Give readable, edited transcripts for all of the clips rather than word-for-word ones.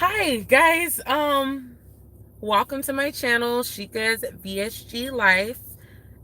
Hi guys, welcome to my channel, Shika's VSG Life.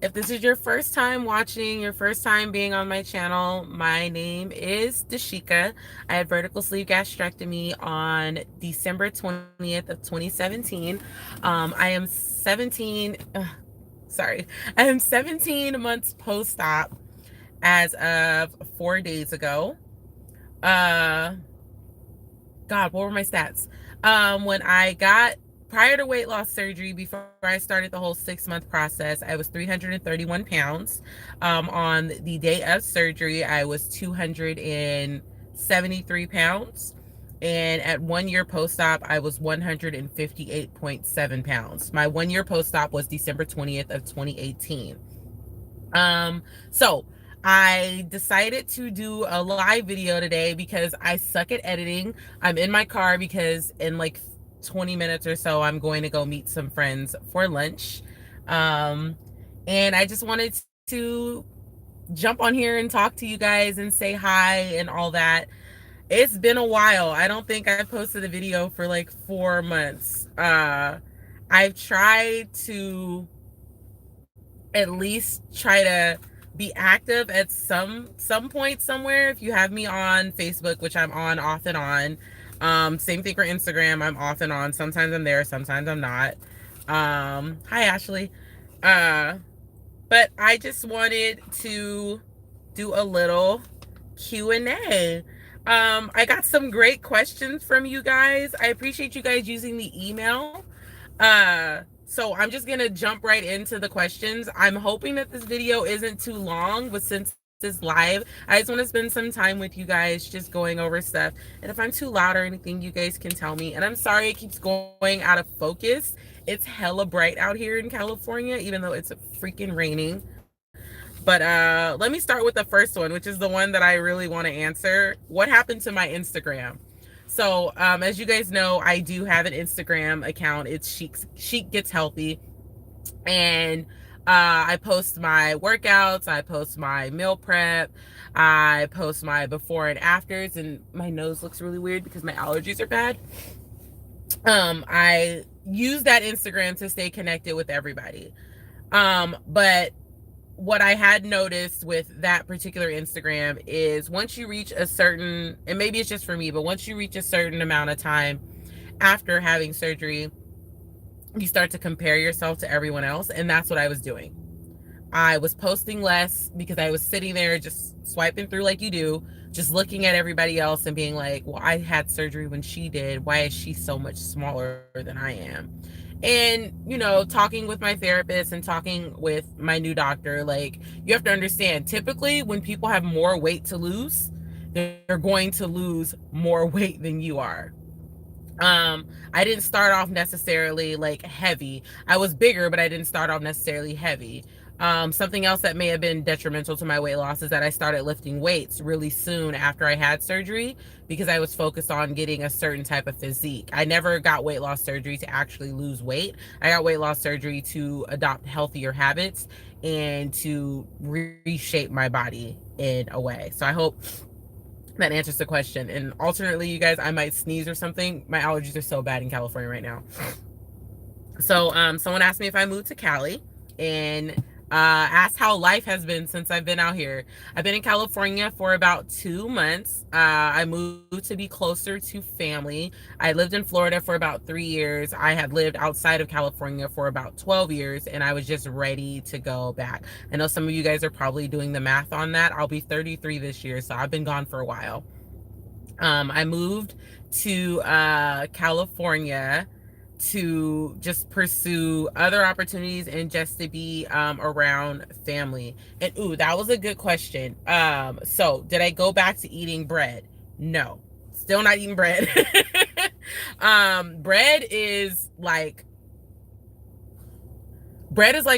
If this is your first time watching, your first time being on my channel, my name is Dashika. I had vertical sleeve gastrectomy on December 20th of 2017. I am 17, sorry, I am 17 months post-op as of 4 days ago. Uh, God, what were my stats? When I got prior to weight loss surgery, before I started the whole 6 month process, I was 331 pounds. On the day of surgery, I was 273 pounds. And at 1 year post op, I was 158.7 pounds. My 1 year post op was December 20th of 2018. So I decided to do a live video today because I suck at editing. I'm in my car because in like 20 minutes or so, I'm going to go meet some friends for lunch. Um, and I just wanted to jump on here and talk to you guys and say hi and all that. It's been a while. I don't think I posted a video for like 4 months. I've tried to at least try to be active at some point somewhere. If you have me on Facebook, which I'm on off and on, same thing for Instagram, I'm off and on. Sometimes I'm there, sometimes I'm not. Hi Ashley. uh but I just wanted to do a little Q&A. I got some great questions from you guys. I appreciate you guys using the email. So I'm just gonna jump right into the questions. I'm hoping that this video isn't too long, but since it's live, I just want to spend some time with you guys just going over stuff. And if I'm too loud or anything, you guys can tell me. And I'm sorry it keeps going out of focus. It's hella bright out here in California, even though it's freaking raining. But let me start with the first one, which is the one that I really want to answer. What happened to my Instagram? So as you guys know, I do have an Instagram account. It's Chic Gets Healthy. And I post my workouts, I post my meal prep, I post my before and afters, and my nose looks really weird because my allergies are bad. I use that Instagram to stay connected with everybody. But what I had noticed with that particular Instagram is once you reach a certain, and maybe it's just for me, but once you reach a certain amount of time after having surgery, you start to compare yourself to everyone else. And that's what I was doing. I was posting less because I was sitting there just swiping through like you do, just looking at everybody else and being like, well, I had surgery when she did. Why is she so much smaller than I am? And, you know, talking with my therapist and talking with my new doctor, like, you have to understand, typically when people have more weight to lose, they're going to lose more weight than you are. I didn't start off necessarily like heavy. I was bigger, but I didn't start off necessarily heavy. Something else that may have been detrimental to my weight loss is that I started lifting weights really soon after I had surgery because I was focused on getting a certain type of physique. I never got weight loss surgery to actually lose weight. I got weight loss surgery to adopt healthier habits and to reshape my body in a way. So I hope that answers the question. And alternately, you guys, I might sneeze or something. My allergies are so bad in California right now. So someone asked me if I moved to Cali and asked how life has been since I've been out here. I've been in California for about 2 months. I moved to be closer to family. I lived in Florida for about 3 years. I had lived outside of California for about 12 years, and I was just ready to go back. I know some of you guys are probably doing the math on that. I'll be 33 this year, so I've been gone for a while. I moved to California to just pursue other opportunities and just to be around family. And ooh, that was a good question. So did I go back to eating bread? No, still not eating bread. Bread is like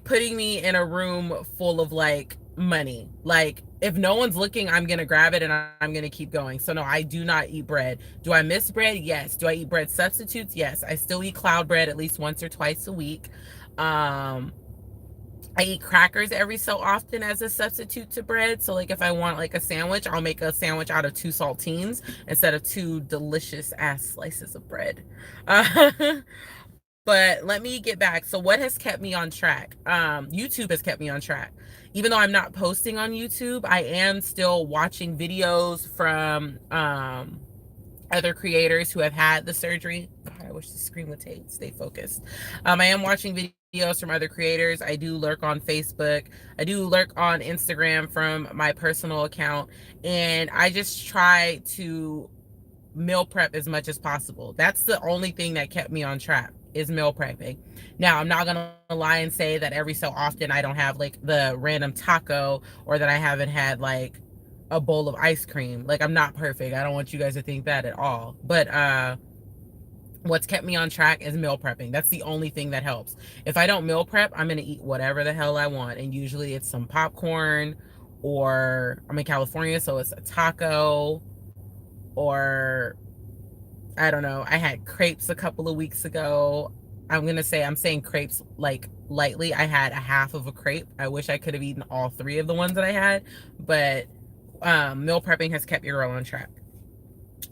putting me in a room full of like money. Like, if no one's looking, I'm gonna grab it and I'm gonna keep going. So no, I do not eat bread. Do I miss bread? Yes. Do I eat bread substitutes? Yes. I still eat cloud bread at least once or twice a week. I eat crackers every so often as a substitute to bread. So like if I want like a sandwich, I'll make a sandwich out of two saltines instead of two delicious ass slices of bread. Uh, but let me get back. So what has kept me on track? YouTube has kept me on track. Even though I'm not posting on YouTube, I am still watching videos from other creators who have had the surgery. God, I wish the screen would stay focused. I am watching videos from other creators. I do lurk on Facebook. I do lurk on Instagram from my personal account. And I just try to meal prep as much as possible. That's the only thing that kept me on track is meal prepping. Now, I'm not going to lie and say that every so often I don't have like the random taco or that I haven't had like a bowl of ice cream. Like I'm not perfect. I don't want you guys to think that at all. But what's kept me on track is meal prepping. That's the only thing that helps. If I don't meal prep, I'm going to eat whatever the hell I want. And usually it's some popcorn, or I'm in California, so it's a taco, or I don't know. I had crepes a couple of weeks ago. I'm saying crepes like lightly. I had a half of a crepe. I wish I could have eaten all three of the ones that I had, but meal prepping has kept your girl on track.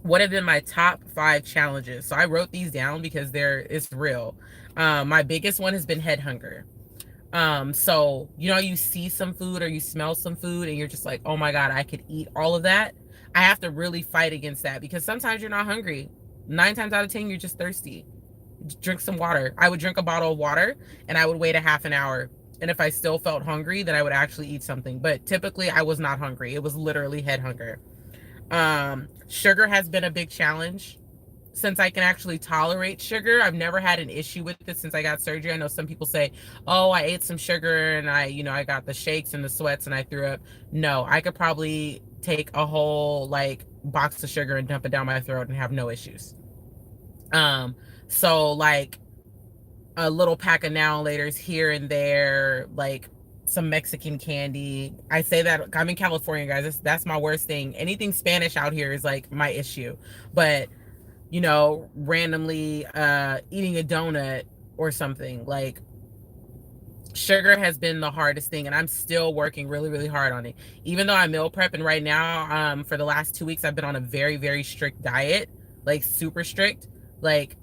What have been my top 5 challenges? So I wrote these down because it's real. My biggest one has been head hunger. So you know, you see some food or you smell some food and you're just like, oh my God, I could eat all of that. I have to really fight against that because sometimes you're not hungry. 9 times out of 10, you're just thirsty. Drink some water. I would drink a bottle of water and I would wait a half an hour. And if I still felt hungry, then I would actually eat something. But typically I was not hungry. It was literally head hunger. Sugar has been a big challenge. Since I can actually tolerate sugar, I've never had an issue with it since I got surgery. I know some people say, oh, I ate some sugar and I got the shakes and the sweats and I threw up. No, I could probably take a whole like box of sugar and dump it down my throat and have no issues. So like a little pack of now and laters here and there, like some Mexican candy. I say that I'm in California, guys. That's my worst thing. Anything Spanish out here is like my issue. But randomly eating a donut or something. Like sugar has been the hardest thing, and I'm still working really, really hard on it. Even though I'm meal prepping right now, for the last 2 weeks, I've been on a very, very strict diet, like super strict. Like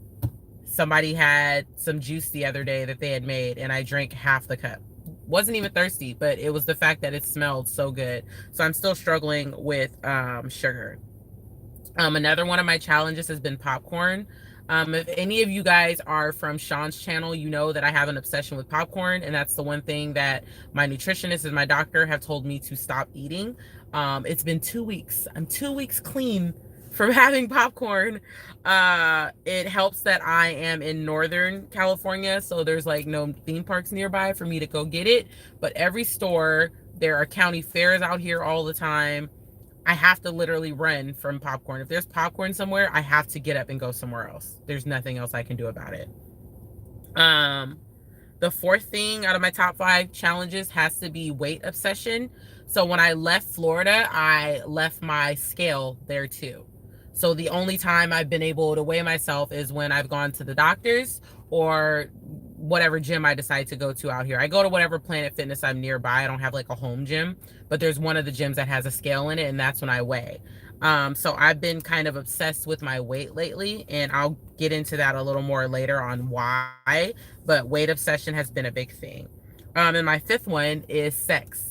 somebody had some juice the other day that they had made, and I drank half the cup. Wasn't even thirsty, but it was the fact that it smelled so good. So I'm still struggling with sugar. Another one of my challenges has been popcorn. If any of you guys are from Sean's channel, you know that I have an obsession with popcorn, and that's the one thing that my nutritionist and my doctor have told me to stop eating. It's been 2 weeks. I'm 2 weeks clean from having popcorn. It helps that I am in Northern California, so there's like no theme parks nearby for me to go get it. But every store, there are county fairs out here all the time. I have to literally run from popcorn. If there's popcorn somewhere, I have to get up and go somewhere else. There's nothing else I can do about it. The fourth thing out of my top 5 challenges has to be weight obsession. So when I left Florida, I left my scale there too. So the only time I've been able to weigh myself is when I've gone to the doctors or whatever gym I decide to go to out here. I go to whatever Planet Fitness I'm nearby. I don't have like a home gym, but there's one of the gyms that has a scale in it, and that's when I weigh. So I've been kind of obsessed with my weight lately, and I'll get into that a little more later on why, but weight obsession has been a big thing. And my fifth one is sex.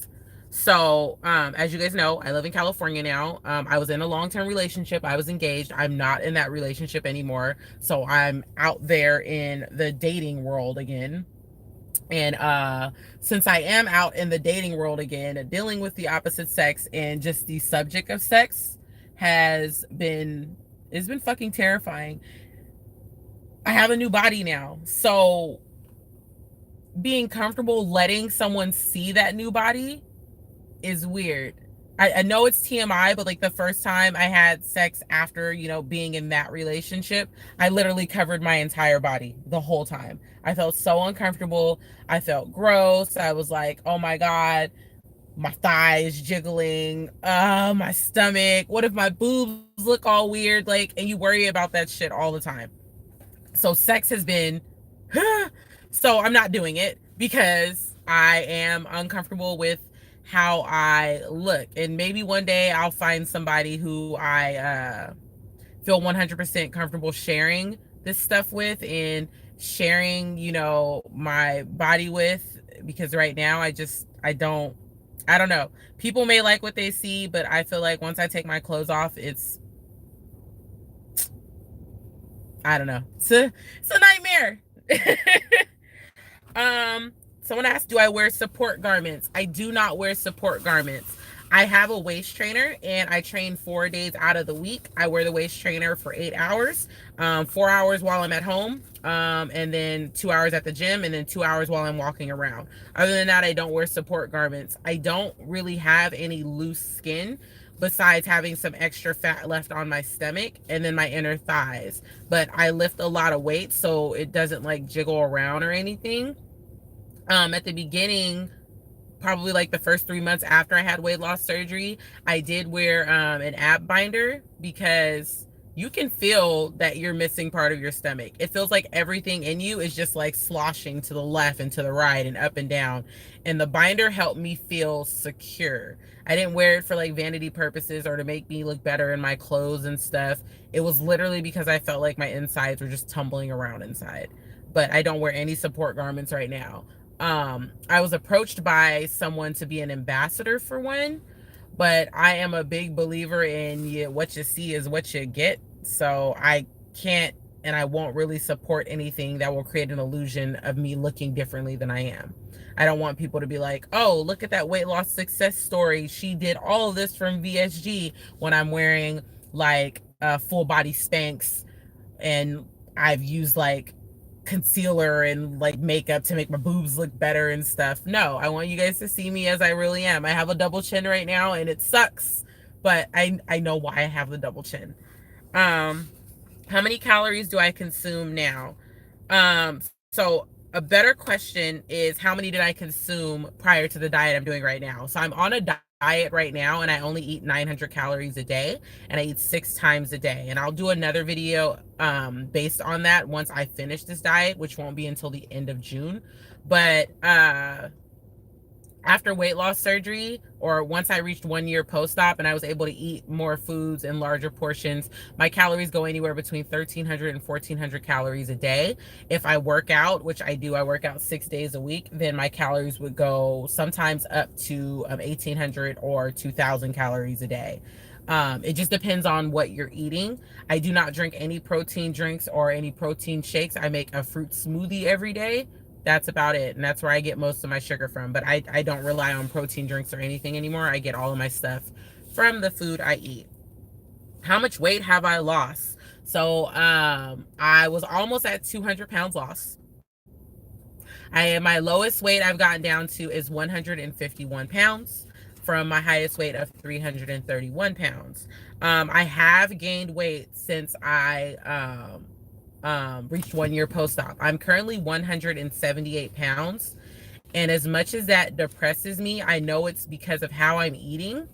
So, as you guys know, I live in California now. I was in a long-term relationship. I was engaged. I'm not in that relationship anymore. So I'm out there in the dating world again. And since I am out in the dating world again, dealing with the opposite sex and just the subject of sex it's been fucking terrifying. I have a new body now. So being comfortable letting someone see that new body is weird. I know it's TMI, but like the first time I had sex after, being in that relationship, I literally covered my entire body the whole time. I felt so uncomfortable. I felt gross. I was like, oh my God, my thighs jiggling, my stomach. What if my boobs look all weird? Like, and you worry about that shit all the time. So sex has been, so I'm not doing it because I am uncomfortable with how I look. And maybe one day I'll find somebody who I feel 100% comfortable sharing this stuff with and sharing, my body with, because right now I don't know. People may like what they see, but I feel like once I take my clothes off, I don't know. It's a nightmare. Um, Someone asked, do I wear support garments? I do not wear support garments. I have a waist trainer and I train 4 days out of the week. I wear the waist trainer for 8 hours, 4 hours while I'm at home, and then 2 hours at the gym, and then 2 hours while I'm walking around. Other than that, I don't wear support garments. I don't really have any loose skin besides having some extra fat left on my stomach and then my inner thighs. But I lift a lot of weight, so it doesn't like jiggle around or anything. At the beginning, probably like the first 3 months after I had weight loss surgery, I did wear an ab binder, because you can feel that you're missing part of your stomach. It feels like everything in you is just like sloshing to the left and to the right and up and down. And the binder helped me feel secure. I didn't wear it for like vanity purposes or to make me look better in my clothes and stuff. It was literally because I felt like my insides were just tumbling around inside. But I don't wear any support garments right now. I was approached by someone to be an ambassador for one, but I am a big believer in what you see is what you get. So I can't and I won't really support anything that will create an illusion of me looking differently than I am. I don't want people to be like, oh, look at that weight loss success story. She did all of this from VSG, when I'm wearing like full body Spanx, and I've used like concealer and like makeup to make my boobs look better and stuff. No, I want you guys to see me as I really am. I have a double chin right now and it sucks, but I know why I have the double chin. How many calories do I consume now? So a better question is, how many did I consume prior to the diet I'm doing right now? So I'm on a diet right now and I only eat 900 calories a day, and I eat 6 times a day. And I'll do another video based on that once I finish this diet, which won't be until the end of June. But after weight loss surgery, or once I reached 1 year post-op and I was able to eat more foods in larger portions, my calories go anywhere between 1,300 and 1,400 calories a day. If I work out, which I do, I work out 6 days a week, then my calories would go sometimes up to 1,800 or 2,000 calories a day. It just depends on what you're eating. I do not drink any protein drinks or any protein shakes. I make a fruit smoothie every day. That's about it. And that's where I get most of my sugar from. But I don't rely on protein drinks or anything anymore. I get all of my stuff from the food I eat. How much weight have I lost? So I was almost at 200 pounds lost. My lowest weight I've gotten down to is 151 pounds from my highest weight of 331 pounds. I have gained weight since I reached 1 year post-op. I'm currently 178 pounds. And as much as that depresses me, I know it's because of how I'm eating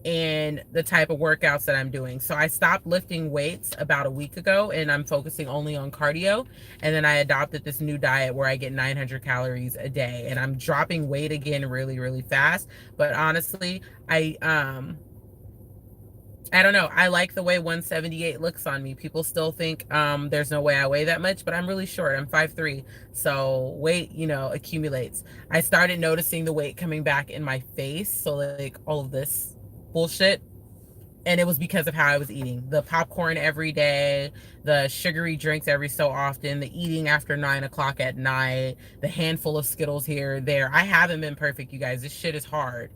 and the type of workouts that I'm doing. So I stopped lifting weights about a week ago, and I'm focusing only on cardio. And then I adopted this new diet where I get 900 calories a day, and I'm dropping weight again really, really fast. But honestly, I don't know. I like the way 178 looks on me. People still think there's no way I weigh that much, but I'm really short. I'm 5'3". So weight, accumulates. I started noticing the weight coming back in my face. So like all of this bullshit. And it was because of how I was eating. The popcorn every day, the sugary drinks every so often, the eating after 9 o'clock at night, the handful of Skittles here or there. I haven't been perfect, you guys. This shit is hard.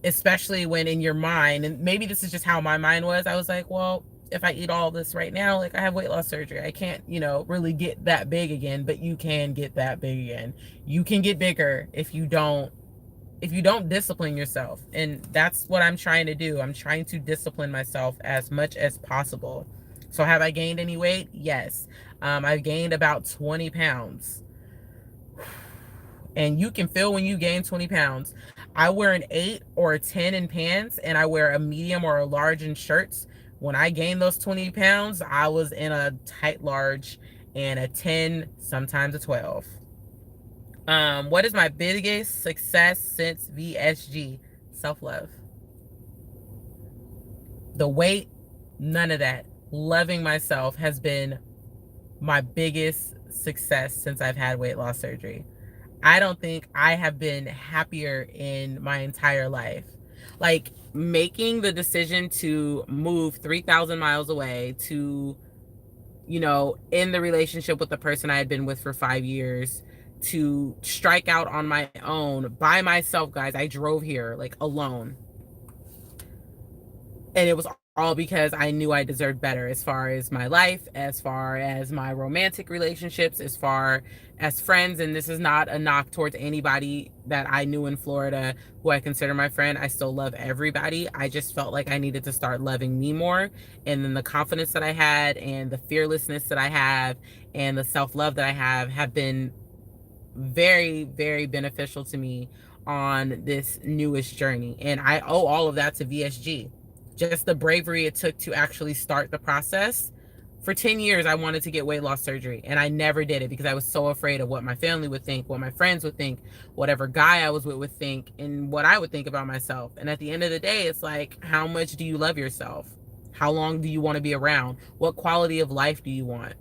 Especially when in your mind, and maybe this is just how my mind was, I was like, well, if I eat all this right now, like I have weight loss surgery, I can't, really get that big again. But you can get that big again. You can get bigger if you don't discipline yourself. And that's what I'm trying to do. I'm trying to discipline myself as much as possible. So have I gained any weight? Yes. I've gained about 20 pounds. And you can feel when you gain 20 pounds. I wear an 8 or a 10 in pants, and I wear a medium or a large in shirts. When I gained those 20 pounds, I was in a tight large and a 10, sometimes a 12. What is my biggest success since VSG? Self-love. The weight, none of that. Loving myself has been my biggest success since I've had weight loss surgery. I don't think I have been happier in my entire life. Like, making the decision to move 3,000 miles away to, in the relationship with the person I had been with for 5 years, to strike out on my own by myself, guys. I drove here like alone. And it was all because I knew I deserved better, as far as my life, as far as my romantic relationships, as far as friends. And this is not a knock towards anybody that I knew in Florida who I consider my friend. I still love everybody. I just felt like I needed to start loving me more. And then the confidence that I had and the fearlessness that I have and the self-love that I have been very, very beneficial to me on this newest journey. And I owe all of that to VSG. Just the bravery it took to actually start the process. For 10 years, I wanted to get weight loss surgery, and I never did it because I was so afraid of what my family would think, what my friends would think, whatever guy I was with would think, and what I would think about myself. And at the end of the day, it's like, how much do you love yourself? How long do you want to be around? What quality of life do you want?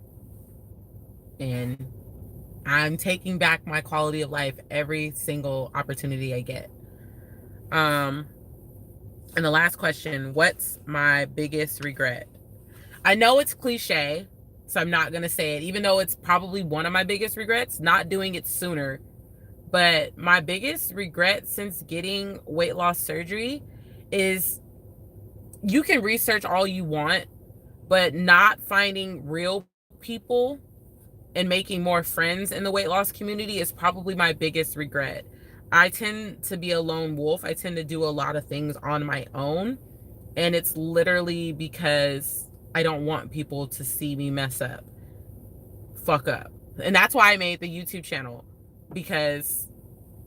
And I'm taking back my quality of life every single opportunity I get. And the last question, what's my biggest regret? I know it's cliche, so I'm not going to say it, even though it's probably one of my biggest regrets, not doing it sooner. But my biggest regret since getting weight loss surgery is, you can research all you want, but not finding real people and making more friends in the weight loss community is probably my biggest regret. I tend to be a lone wolf. I tend to do a lot of things on my own. And it's literally because I don't want people to see me mess up, fuck up. And that's why I made the YouTube channel, because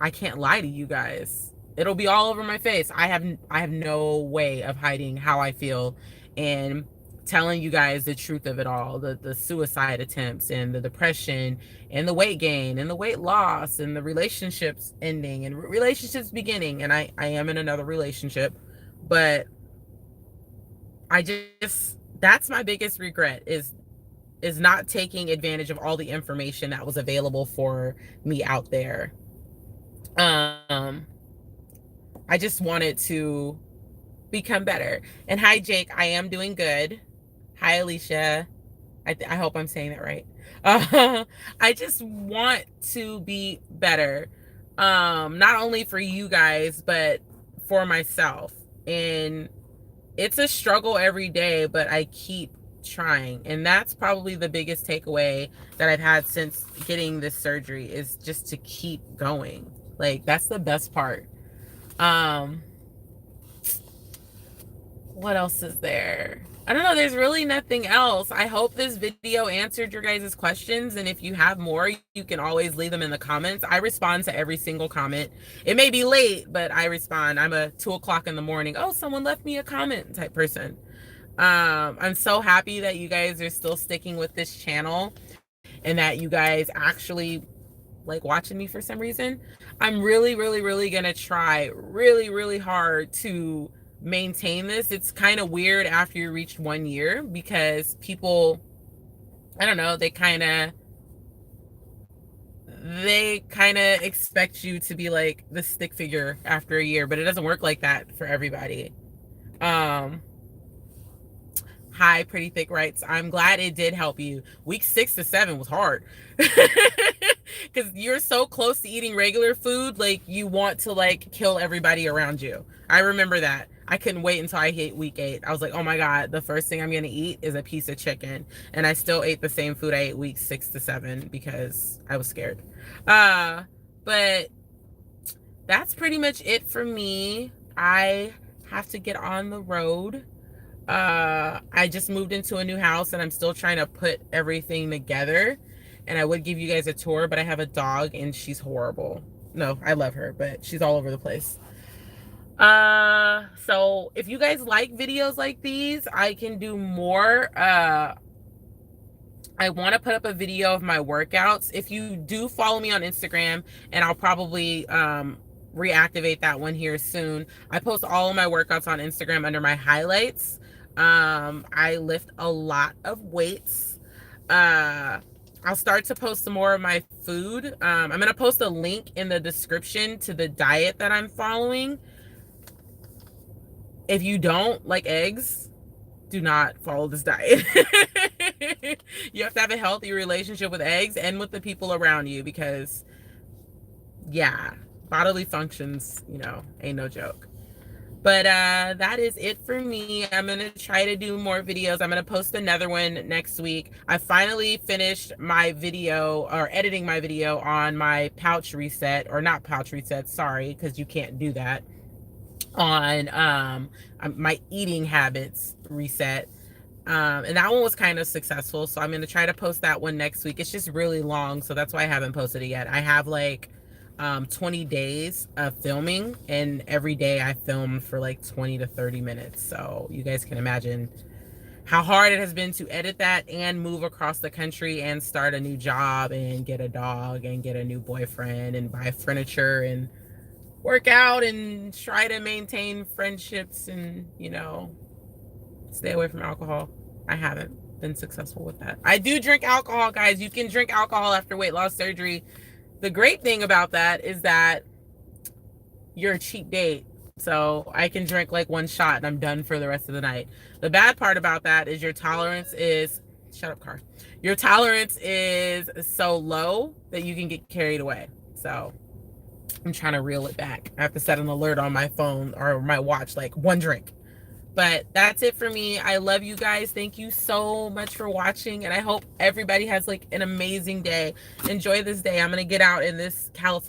I can't lie to you guys. It'll be all over my face. I have no way of hiding how I feel and telling you guys the truth of it all, the suicide attempts and the depression and the weight gain and the weight loss and the relationships ending and relationships beginning. And I am in another relationship, but I just, that's my biggest regret, is not taking advantage of all the information that was available for me out there. I just wanted to become better. And hi, Jake. I am doing good. Hi, Alicia. I hope I'm saying that right. I just want to be better. Not only for you guys, but for myself. And it's a struggle every day, but I keep trying. And that's probably the biggest takeaway that I've had since getting this surgery, is just to keep going. Like, that's the best part. What else is there? I don't know. There's really nothing else. I hope this video answered your guys' questions. And if you have more, you can always leave them in the comments. I respond to every single comment. It may be late, but I respond. I'm a 2 o'clock in the morning, oh, someone left me a comment type person. I'm so happy that you guys are still sticking with this channel and that you guys actually like watching me for some reason. I'm really, really, really gonna try really, really hard to maintain this. It's kind of weird after you reach 1 year, because people, I don't know, they kind of expect you to be like the stick figure after a year, but it doesn't work like that for everybody. Hi, Pretty Thick writes, I'm glad it did help you. Week 6 to 7 was hard. Because you're so close to eating regular food, like you want to like kill everybody around you. I remember that. I couldn't wait until I hit week 8. I was like, oh my God, the first thing I'm going to eat is a piece of chicken. And I still ate the same food I ate week 6 to 7 because I was scared. But that's pretty much it for me. I have to get on the road. I just moved into a new house and I'm still trying to put everything together. And I would give you guys a tour, but I have a dog and she's horrible. No, I love her, but she's all over the place. So if you guys like videos like these, I can do more. I want to put up a video of my workouts. If you do follow me on Instagram, and I'll probably reactivate that one here soon. I post all of my workouts on Instagram under my highlights. I lift a lot of weights. I'll start to post some more of my food. I'm going to post a link in the description to the diet that I'm following. If you don't like eggs, do not follow this diet. You have to have a healthy relationship with eggs and with the people around you, because yeah, bodily functions, ain't no joke. But that is it for me. I'm going to try to do more videos. I'm going to post another one next week. I finally finished my video, or editing my video, on my pouch reset, or not pouch reset, sorry, because you can't do that, on my eating habits reset. And that one was kind of successful. So I'm going to try to post that one next week. It's just really long, so that's why I haven't posted it yet. I have like 20 days of filming, and every day I film for like 20 to 30 minutes. So you guys can imagine how hard it has been to edit that and move across the country and start a new job and get a dog and get a new boyfriend and buy furniture and work out and try to maintain friendships and, stay away from alcohol. I haven't been successful with that. I do drink alcohol, guys. You can drink alcohol after weight loss surgery. The great thing about that is that you're a cheap date. So I can drink like one shot and I'm done for the rest of the night. The bad part about that is your tolerance is, shut up, car. Your tolerance is so low that you can get carried away. So I'm trying to reel it back. I have to set an alert on my phone or my watch, like one drink. But that's it for me. I love you guys. Thank you so much for watching. And I hope everybody has like an amazing day. Enjoy this day. I'm going to get out in this California